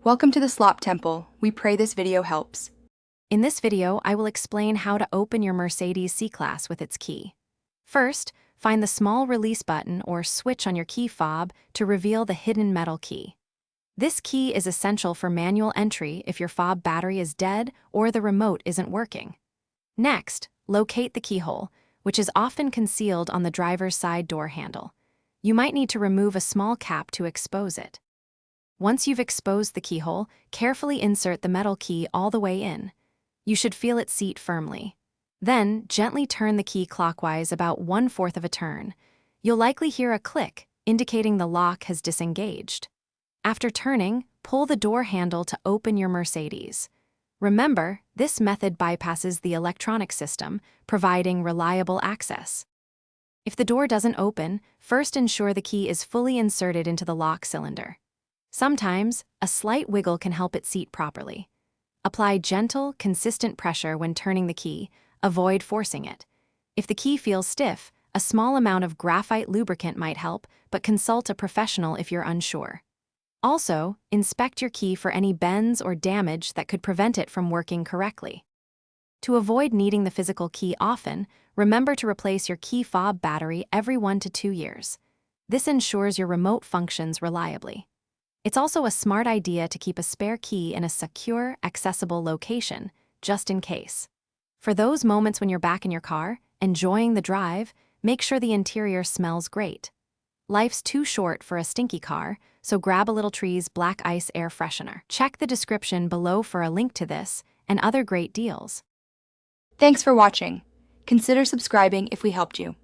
Welcome to the Slop Temple. We pray this video helps. In this video, I will explain how to open your Mercedes C-Class with its key. First, find the small release button or switch on your key fob to reveal the hidden metal key. This key is essential for manual entry if your fob battery is dead or the remote isn't working. Next, locate the keyhole, which is often concealed on the driver's side door handle. You might need to remove a small cap to expose it. Once you've exposed the keyhole, carefully insert the metal key all the way in. You should feel it seat firmly. Then, gently turn the key clockwise about 1/4 of a turn. You'll likely hear a click, indicating the lock has disengaged. After turning, pull the door handle to open your Mercedes. Remember, this method bypasses the electronic system, providing reliable access. If the door doesn't open, first ensure the key is fully inserted into the lock cylinder. Sometimes, a slight wiggle can help it seat properly. Apply gentle, consistent pressure when turning the key. Avoid forcing it. If the key feels stiff, a small amount of graphite lubricant might help, but consult a professional if you're unsure. Also, inspect your key for any bends or damage that could prevent it from working correctly. To avoid needing the physical key often, remember to replace your key fob battery every 1 to 2 years. This ensures your remote functions reliably. It's also a smart idea to keep a spare key in a secure, accessible location, just in case. For those moments when you're back in your car, enjoying the drive, make sure the interior smells great. Life's too short for a stinky car, so grab a Little Tree's Black Ice Air Freshener. Check the description below for a link to this and other great deals. Thanks for watching. Consider subscribing if we helped you.